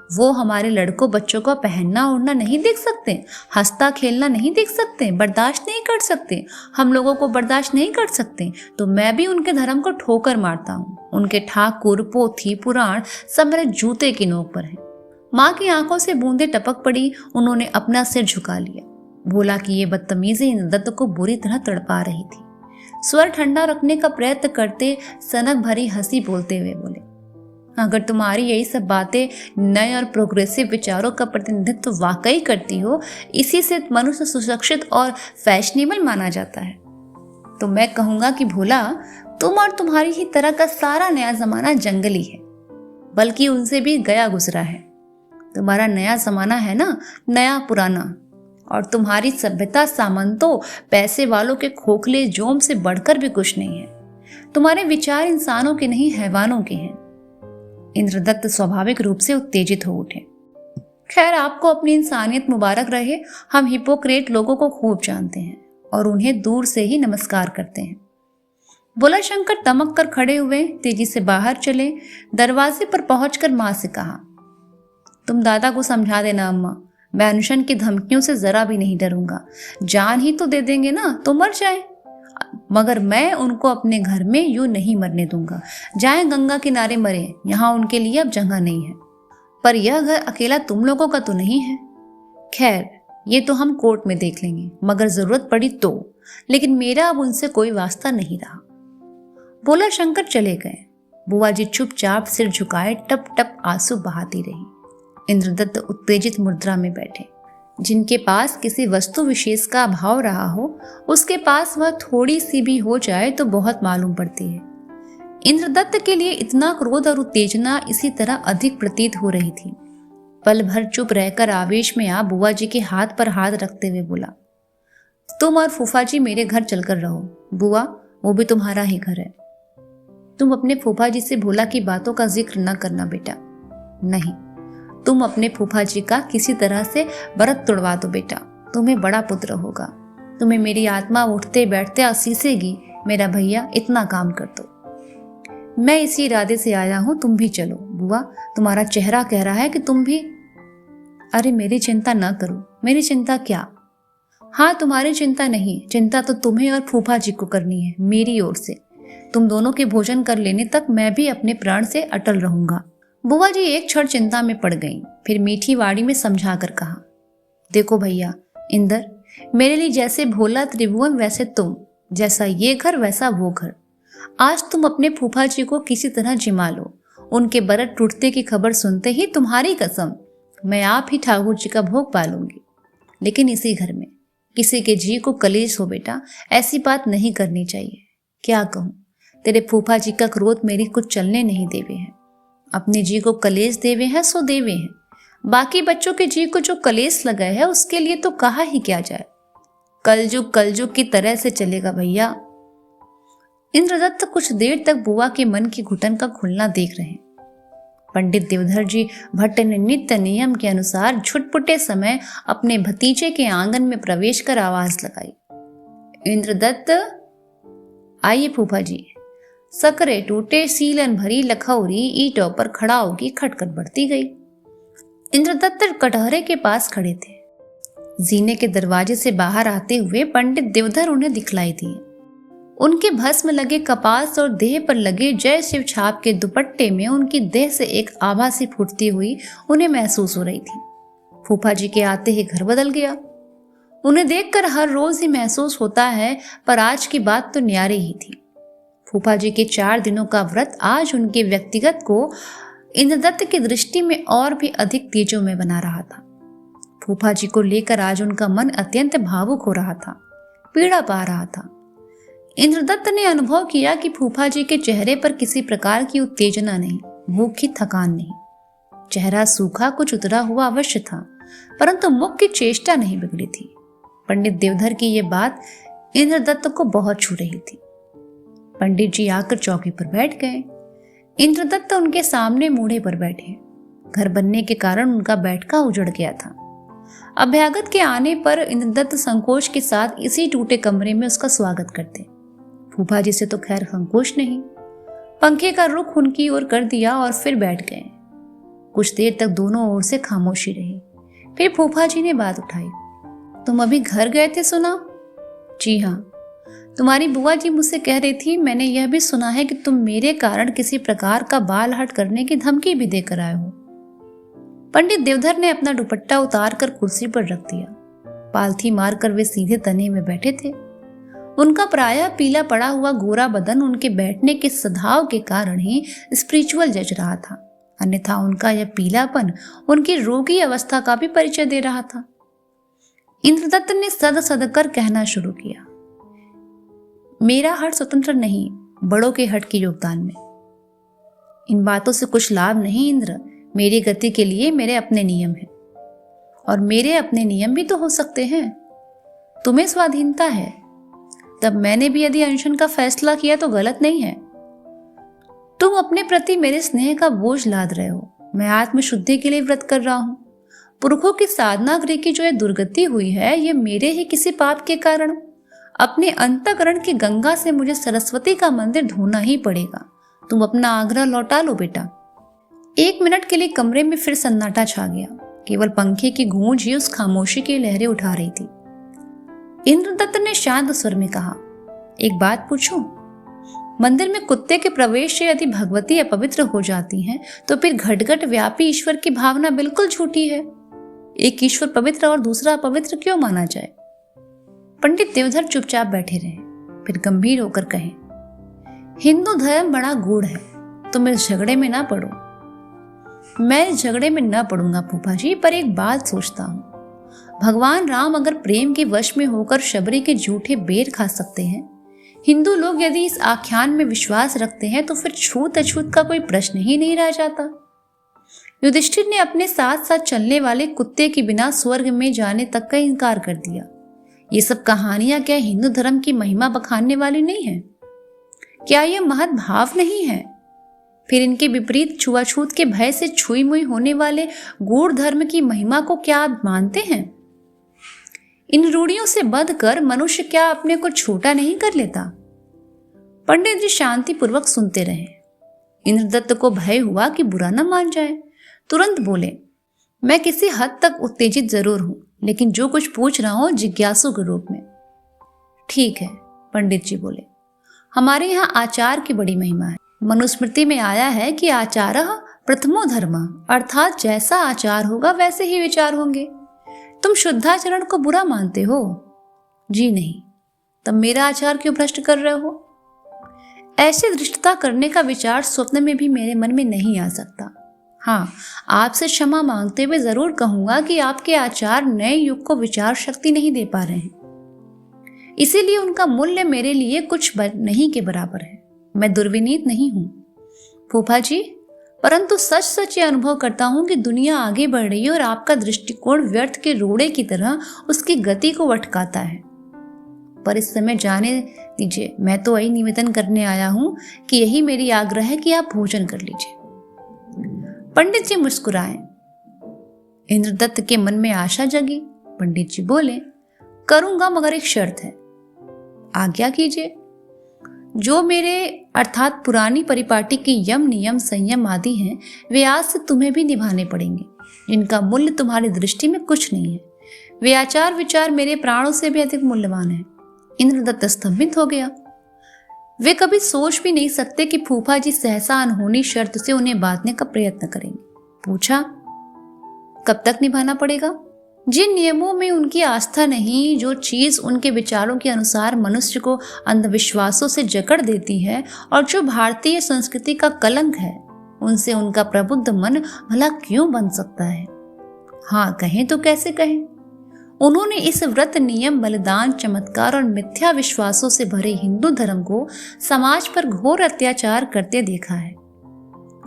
वो हमारे लड़कों बच्चों को पहनना ओढ़ना नहीं देख सकते, हंसता खेलना नहीं देख सकते, बर्दाश्त नहीं कर सकते, हम लोगों को बर्दाश्त नहीं कर सकते, तो मैं भी उनके धर्म को ठोकर मारता हूँ। उनके ठाकुर, पोथी, पुराण सब मेरे जूते की नोक पर है। माँ की आंखों से बूंदें टपक पड़ी। उन्होंने अपना सिर झुका लिया। भोला की ये बदतमीजी इंद्रदत्त को बुरी तरह तड़पा रही थी। स्वर ठंडा रखने का प्रयत्न करते सनक भरी हंसी बोलते हुए बोले, अगर तुम्हारी यही सब बातें नए और प्रोग्रेसिव विचारों का प्रतिनिधित्व वाकई करती हो, इसी से मनुष्य सुशिक्षित और फैशनेबल माना जाता है, तो मैं कहूंगा कि भोला, तुम और तुम्हारी ही तरह का सारा नया जमाना जंगली है, बल्कि उनसे भी गया गुजरा है। तुम्हारा नया जमाना है ना, नया पुराना, और तुम्हारी सभ्यता सामंतों पैसे वालों के खोखले जोम से बढ़कर भी कुछ नहीं है। तुम्हारे विचार इंसानों के नहीं, हैवानों के हैं। इंद्रदत्त स्वाभाविक रूप से उत्तेजित हो उठे। खैर, आपको अपनी इंसानियत मुबारक रहे। हम हिपोक्रेट लोगों को खूब जानते हैं और उन्हें दूर से ही नमस्कार करते हैं। भोला शंकर तमक कर खड़े हुए तेजी से बाहर चले। दरवाजे पर पहुंचकर मां से कहा, तुम दादा को समझा देना अम्मा, मैं अनशन की धमकियों से जरा भी नहीं डरूंगा। जान ही तो दे देंगे ना, तो मर जाए, मगर मैं उनको अपने घर में यूं नहीं मरने दूंगा। जाएं गंगा किनारे मरे, यहाँ उनके लिए अब जगह नहीं है। पर यह घर अकेला तुम लोगों का तो नहीं है। खैर, ये तो हम कोर्ट में देख लेंगे, मगर जरूरत पड़ी तो। लेकिन मेरा अब उनसे कोई वास्ता नहीं रहा। भोला शंकर चले गए। बुआ जी चुपचाप सिर झुकाए टप टप आंसू बहाती रही। इंद्रदत्त उत्तेजित मुद्रा में बैठे। जिनके पास किसी वस्तु विशेष का अभाव रहा हो, उसके पास वह थोड़ी सी भी हो जाए तो बहुत मालूम पड़ती है। इंद्रदत्त के लिए इतना क्रोध और उत्तेजना इसी तरह अधिक प्रतीत हो रही थी। पल भर चुप रहकर आवेश में आ बुआ जी के हाथ पर हाथ रखते हुए बोला, तुम और फूफा जी मेरे घर चलकर रहो। बुआ, वो भी तुम्हारा ही घर है। तुम अपने फूफा जी से भोला की बातों का जिक्र न करना बेटा। नहीं, तुम अपने फूफा जी का किसी तरह से व्रत तोड़वा दो बेटा, तुम्हें बड़ा पुत्र होगा। तुम्हें मेरी आत्मा उठते बैठते असीसेगी। मेरा भैया, इतना काम कर दो। मैं इसी इरादे से आया हूं, तुम भी चलो। बुआ, तुम्हारा चेहरा कह रहा है कि तुम भी। अरे मेरी चिंता न करो। मेरी चिंता क्या? हाँ, तुम्हारी चिंता नहीं, चिंता तो तुम्हें और फूफा जी को करनी है मेरी ओर से। तुम दोनों के भोजन कर लेने तक मैं भी अपने प्राण से अटल रहूंगा। बुआ जी एक क्षण चिंता में पड़ गईं, फिर मीठी वाणी में समझा कर कहा, देखो भैया इंदर, मेरे लिए जैसे भोला त्रिभुवन वैसे तुम, जैसा ये घर वैसा वो घर। आज तुम अपने फूफा जी को किसी तरह जिमा लो। उनके व्रत टूटने की खबर सुनते ही तुम्हारी कसम मैं आप ही ठाकुर जी का भोग पालूंगी। लेकिन इसी घर में किसी के जी को कलेश हो बेटा, ऐसी बात नहीं करनी चाहिए। क्या कहूँ, तेरे फूफा जी का क्रोध मेरी कुछ चलने नहीं देवे हैं। अपने जी को कलेश देवे हैं सो देवे हैं, बाकी बच्चों के जी को जो कलेश लगा है उसके लिए तो कहा ही क्या जाए। कलजुग की तरह से चलेगा भैया। इंद्रदत्त कुछ देर तक बुआ के मन की घुटन का खुलना देख रहे। पंडित देवधर जी भट्ट ने नित्य नियम के अनुसार छुटपुटे समय अपने भतीजे के आंगन में प्रवेश कर आवाज लगाई, इंद्रदत्त, आइए फूफा जी। सकरे टूटे सीलन भरी लखौरी ईंटों पर खड़ा होगी खटखट बढ़ती गई। इंद्रदत्त कटहरे के पास खड़े थे। जीने के दरवाजे से बाहर आते हुए पंडित देवधर उन्हें दिखलाई दिए। उनके भस्म लगे कपास और देह पर लगे जय शिव छाप के दुपट्टे में उनकी देह से एक आभा सी फूटती हुई उन्हें महसूस हो रही थी। फूफा जी के आते ही घर बदल गया। उन्हें देखकर हर रोज ही महसूस होता है, पर आज की बात तो न्यारी ही थी। फूफा जी के 4 दिनों का व्रत आज उनके व्यक्तिगत को इंद्रदत्त की दृष्टि में और भी अधिक तेजों में बना रहा था। फूफा जी को लेकर आज उनका मन अत्यंत भावुक हो रहा था, पीड़ा पा रहा था। इंद्रदत्त ने अनुभव किया कि फूफा जी के चेहरे पर किसी प्रकार की उत्तेजना नहीं, भूख की थकान नहीं। चेहरा सूखा कुछ उतरा हुआ अवश्य था, परंतु मुख की चेष्टा नहीं बिगड़ी थी। पंडित देवधर की यह बात इंद्रदत्त को बहुत छू रही थी। पंडित जी आकर चौकी पर बैठ गए। इंद्रदत्त उनके सामने मूढ़े पर बैठे। घर बनने के कारण उनका बैठका उजड़ गया था। अभ्यागत के आने पर इंद्रदत्त संकोच के साथ इसी टूटे कमरे में उसका स्वागत करते। फूफा जी से तो खैर संकोच नहीं। पंखे का रुख उनकी ओर कर दिया और फिर बैठ गए। कुछ देर तक दोनों ओर से खामोशी रही। फिर फूफा जी ने बात उठाई, तुम अभी घर गए थे सुना? जी हाँ, तुम्हारी बुआ जी मुझसे कह रही थी, मैंने यह भी सुना है कि तुम मेरे कारण किसी प्रकार का बाल हट करने की धमकी भी देकर आए हो। पंडित देवधर ने अपना दुपट्टा उतार कर कुर्सी पर रख दिया। पालथी मारकर वे सीधे तने में बैठे थे। उनका प्रायः पीला पड़ा हुआ गोरा बदन उनके बैठने के स्वभाव के कारण ही स्पिरिचुअल जच रहा था, अन्यथा उनका यह पीलापन उनकी रोगी अवस्था का भी परिचय दे रहा था। इंद्रदत्त ने सद सद कर कहना शुरू किया, मेरा हट स्वतंत्र नहीं, बड़ों के हट के योगदान में। इन बातों से कुछ लाभ नहीं इंद्र। मेरी गति के लिए मेरे अपने नियम हैं, और मेरे अपने नियम भी तो हो सकते हैं। तुम्हें स्वाधीनता है, तब मैंने भी यदि अनशन का फैसला किया तो गलत नहीं है। तुम अपने प्रति मेरे स्नेह का बोझ लाद रहे हो। मैं आत्मशुद्धि के लिए व्रत कर रहा हूं। पुरखों की साधना गृह की जो यह दुर्गति हुई है, यह मेरे ही किसी पाप के कारण। अपने अंतःकरण की गंगा से मुझे सरस्वती का मंदिर धोना ही पड़ेगा। तुम अपना आग्रह लौटा लो बेटा। 1 मिनट के लिए कमरे में फिर सन्नाटा छा गया। केवल पंखे की गूंज ही उस खामोशी की लहरें उठा रही थी। इंद्रदत्त ने शांत स्वर में कहा, एक बात पूछूं? मंदिर में कुत्ते के प्रवेश से यदि भगवती अपवित्र हो जाती हैं, तो फिर घटघट व्यापी ईश्वर की भावना बिल्कुल झूठी है। एक ईश्वर पवित्र और दूसरा अपवित्र क्यों माना जाए? पंडित देवधर चुपचाप बैठे रहे, फिर गंभीर होकर कहे, हिंदू धर्म बड़ा गूढ़ है, तुम इस झगड़े में ना पड़ो। मैं इस झगड़े में न पड़ूंगा फूफा जी, पर एक बात सोचता हूँ, भगवान राम अगर प्रेम के वश में होकर शबरी के झूठे बेर खा सकते हैं, हिंदू लोग यदि इस आख्यान में विश्वास रखते हैं, तो फिर छूत अछूत का कोई प्रश्न ही नहीं रह जाता। युधिष्ठिर ने अपने साथ साथ चलने वाले कुत्ते के बिना स्वर्ग में जाने तक का इनकार कर दिया। ये सब कहानियां क्या हिंदू धर्म की महिमा बखानने वाली नहीं है? क्या यह महत भाव नहीं है? फिर इनके विपरीत छुआछूत के भय से छुई मुई होने वाले गूढ़ धर्म की महिमा को क्या आप मानते हैं? इन रूढ़ियों से बंधकर मनुष्य क्या अपने को छोटा नहीं कर लेता? पंडित जी शांतिपूर्वक सुनते रहे। इंद्रदत्त को भय हुआ कि बुरा न मान जाए। तुरंत बोले, मैं किसी हद तक उत्तेजित जरूर हूं, लेकिन जो कुछ पूछ रहा हूं जिज्ञासु के रूप में। ठीक है, पंडित जी बोले, हमारे यहाँ आचार की बड़ी महिमा है। मनुस्मृति में आया है कि आचारः प्रथमो धर्म, अर्थात जैसा आचार होगा वैसे ही विचार होंगे। तुम शुद्धाचरण को बुरा मानते हो? जी नहीं। तब मेरा आचार क्यों भ्रष्ट कर रहे हो? ऐसी दृष्टता करने का विचार स्वप्न में भी मेरे मन में नहीं आ सकता। हाँ, आपसे क्षमा मांगते हुए जरूर कहूंगा कि आपके आचार नए युग को विचार शक्ति नहीं दे पा रहे हैं, इसीलिए उनका मूल्य मेरे लिए कुछ नहीं के बराबर है। मैं दुर्विनीत नहीं हूं फूफा जी, परंतु सच सच ये अनुभव करता हूं कि दुनिया आगे बढ़ रही है और आपका दृष्टिकोण व्यर्थ के रोड़े की तरह उसकी गति को अटकाता है। पर इस समय जाने दीजिए, मैं तो वही निवेदन करने आया हूं कि यही मेरी आग्रह है कि आप भोजन कर लीजिए। पंडित जी मुस्कुराए। इंद्रदत्त के मन में आशा जगी। पंडित जी बोले, करूंगा, मगर एक शर्त है। आज्ञा कीजिए। जो मेरे अर्थात पुरानी परिपाटी के यम नियम संयम आदि हैं, वे आज से तुम्हें भी निभाने पड़ेंगे, जिनका मूल्य तुम्हारी दृष्टि में कुछ नहीं है। वे आचार विचार मेरे प्राणों से भी अधिक मूल्यवान है। इंद्रदत्त स्तंभित हो गया। वे कभी सोच भी नहीं सकते कि फूफा जी सहसा अनहोनी शर्त से उन्हें बांधने का प्रयत्न करेंगे। पूछा, कब तक निभाना पड़ेगा? जिन नियमों में उनकी आस्था नहीं, जो चीज उनके विचारों के अनुसार मनुष्य को अंधविश्वासों से जकड़ देती है और जो भारतीय संस्कृति का कलंक है, उनसे उनका प्रबुद्ध मन भला क्यों बन सकता है? हाँ कहें तो कैसे कहें? उन्होंने इस व्रत नियम बलिदान चमत्कार और मिथ्या विश्वासों से भरे हिंदू धर्म को समाज पर घोर अत्याचार करते देखा है।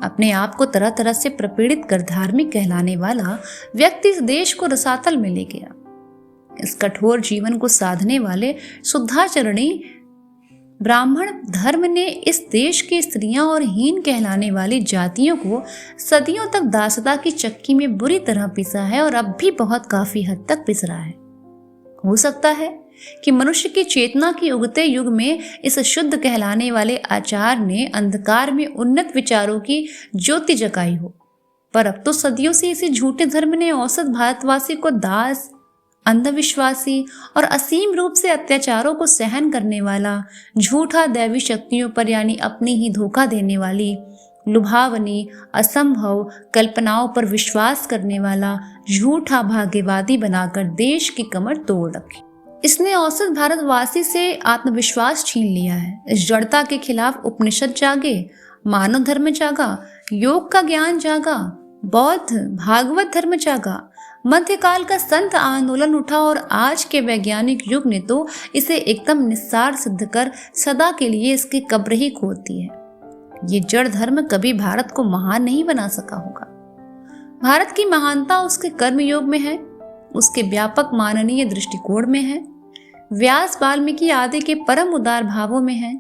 अपने आप को तरह तरह से प्रपीड़ित कर धार्मिक कहलाने वाला व्यक्ति इस देश को रसातल में ले गया। इस कठोर जीवन को साधने वाले शुद्धाचरणी ब्राह्मण धर्म ने इस देश की स्त्रियां और हीन कहलाने वाली जातियों को सदियों तक दासता की चक्की में बुरी तरह पिसा है और अब भी बहुत काफी हद तक पिस रहा है। हो सकता है कि मनुष्य की चेतना की उगते युग में इस शुद्ध कहलाने वाले आचार ने अंधकार में उन्नत विचारों की ज्योति जगाई हो, पर अब तो सदियों से इसी झूठे धर्म ने औसत भारतवासी को दास, अंधविश्वासी और असीम रूप से अत्याचारों को सहन करने वाला, झूठा दैवी शक्तियों पर यानी अपनी ही धोखा देने वाली, लुभावनी असंभव कल्पनाओं पर विश्वास करने वाला झूठा भाग्यवादी बनाकर देश की कमर तोड़ रखी। इसने औसत भारतवासी से आत्मविश्वास छीन लिया है। इस जड़ता के खिलाफ उपनिषद जागे, मानव धर्म जागा, योग का ज्ञान जागा, बौद्ध भागवत धर्म जागा, मध्यकाल का संत आंदोलन उठा और आज के वैज्ञानिक युग ने तो इसे एकदम निस्सार सिद्ध कर सदा के लिए इसकी कब्र ही खोद दी है। ये जड़ धर्म कभी भारत को महान नहीं बना सका होगा। भारत की महानता उसके कर्मयोग में है, उसके व्यापक माननीय दृष्टिकोण में है, व्यास वाल्मीकि आदि के परम उदार भावों में है।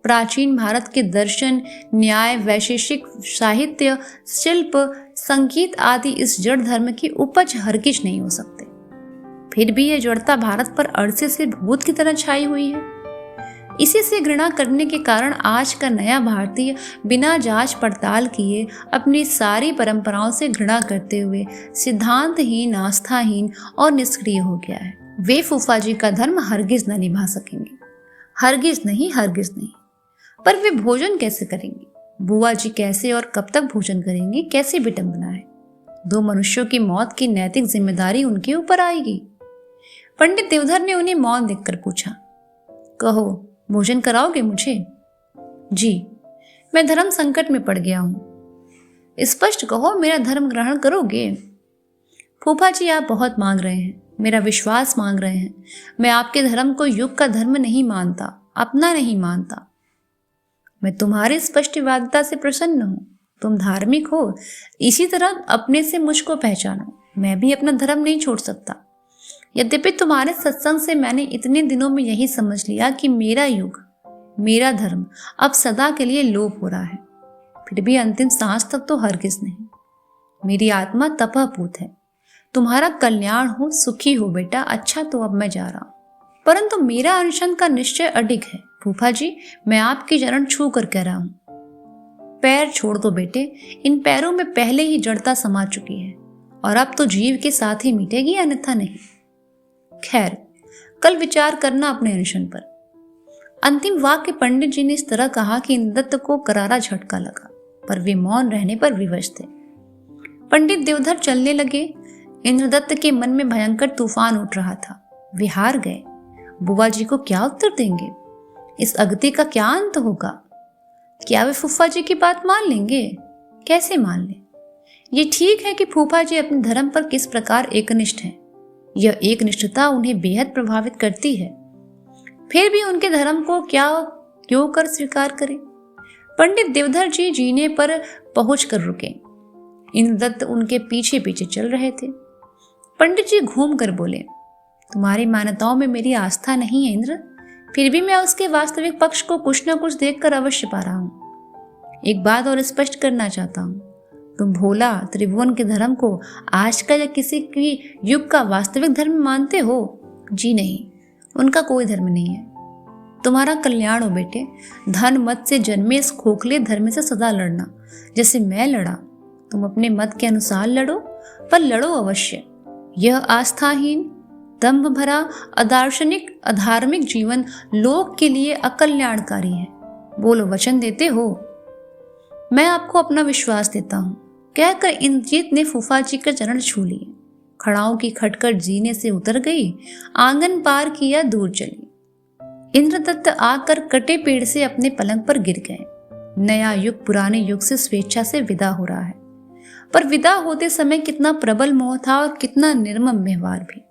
प्राचीन भारत के दर्शन, न्याय, वैशेषिक साहित्य, शिल्प, संगीत आदि इस जड़ धर्म की उपज हरगिज नहीं हो सकते। फिर भी यह जड़ता भारत पर अरसे से भूत की तरह छाई हुई है। इसी से घृणा करने के कारण आज का नया भारतीय बिना जांच पड़ताल किए अपनी सारी परंपराओं से घृणा करते हुए सिद्धांतहीन, आस्थाहीन और निष्क्रिय हो गया है। वे फूफा जी का धर्म हरगिज न निभा सकेंगे, हरगिज नहीं, हरगिज नहीं। पर वे भोजन कैसे करेंगे? बुआ जी कैसे और कब तक भोजन करेंगे? कैसी विडंबना है। दो मनुष्यों की मौत की नैतिक जिम्मेदारी उनके ऊपर आएगी। पंडित देवधर ने उन्हें मौन देखकर पूछा, कहो भोजन कराओगे मुझे? जी, मैं धर्म संकट में पड़ गया हूं। स्पष्ट कहो, मेरा धर्म ग्रहण करोगे? फूफा जी आप बहुत मांग रहे हैं, मेरा विश्वास मांग रहे हैं। मैं आपके धर्म को युग का धर्म नहीं मानता, अपना नहीं मानता। मैं तुम्हारी स्पष्टवादिता से प्रसन्न हूं, तुम धार्मिक हो, इसी तरह अपने से मुझको पहचानो। मैं भी अपना धर्म नहीं छोड़ सकता। यद्यपि तुम्हारे सत्संग से मैंने इतने दिनों में यही समझ लिया कि मेरा युग, मेरा धर्म अब सदा के लिए लोप हो रहा है, फिर भी अंतिम सांस तक तो हरगिज नहीं। मेरी आत्मा तपहपूत है। तुम्हारा कल्याण हो, सुखी हो बेटा। अच्छा, तो अब मैं जा रहा हूं, परंतु मेरा अनशन का निश्चय अडिग है। फूफा जी, मैं आपकी चरण छू कर कह रहा हूं, पैर छोड़ दो बेटे। इन पैरों में पहले ही जड़ता समा चुकी है और अब तो जीव के साथ ही मिटेगी, अन्यथा नहीं। खैर, कल विचार करना अपने अनशन पर। अंतिम वाक्य पंडित जी ने इस तरह कहा कि इंद्रदत्त को करारा झटका लगा, पर वे मौन रहने पर विवश थे। पंडित देवधर चलने लगे। इंद्रदत्त के मन में भयंकर तूफान उठ रहा था। वे हार गए। बुआ जी को क्या उत्तर देंगे? इस अगति का क्या अंत होगा? क्या वे फूफा जी की बात मान लेंगे? कैसे मान लें? ये ठीक है कि फूफा जी अपने धर्म पर किस प्रकार एकनिष्ठ हैं। यह एकनिष्ठता उन्हें बेहद प्रभावित करती है। फिर भी उनके धर्म को क्यों कर स्वीकार करें? पंडित देवधर जी जीने पर पहुंच कर रुके। इंद्रदत्त उनके पीछे पीछे चल रहे थे। पंडित जी घूम कर बोले, तुम्हारी मान्यताओं में मेरी आस्था नहीं है इंद्र, फिर भी मैं उसके वास्तविक पक्ष को कुछ न कुछ देखकर अवश्य पा रहा हूं। एक बात और स्पष्ट करना चाहता हूं, तुम भोला त्रिभुवन के धर्म को आज का या किसी की युग का वास्तविक धर्म मानते हो? जी नहीं, उनका कोई धर्म नहीं है। तुम्हारा कल्याण हो बेटे। धन मत से जन्मे इस खोखले धर्म से सदा लड़ना, जैसे मैं लड़ा। तुम अपने मत के अनुसार लड़ो, पर लड़ो अवश्य। यह आस्थाहीन, दंभ भरा, अदार्शनिक, अधार्मिक जीवन लोक के लिए अकल्याणकारी है। बोलो, वचन देते हो? मैं आपको अपना विश्वास देता हूं, कहकर इंद्रजीत ने फूफा जी के चरण छू लिए। खड़ाओं की खटखट जीने से उतर गई, आंगन पार किया, दूर चली। इंद्रदत्त आकर कटे पेड़ से अपने पलंग पर गिर गए। नया युग पुराने युग से स्वेच्छा से विदा हो रहा है, पर विदा होते समय कितना प्रबल मोह था और कितना निर्मम व्यवहार भी।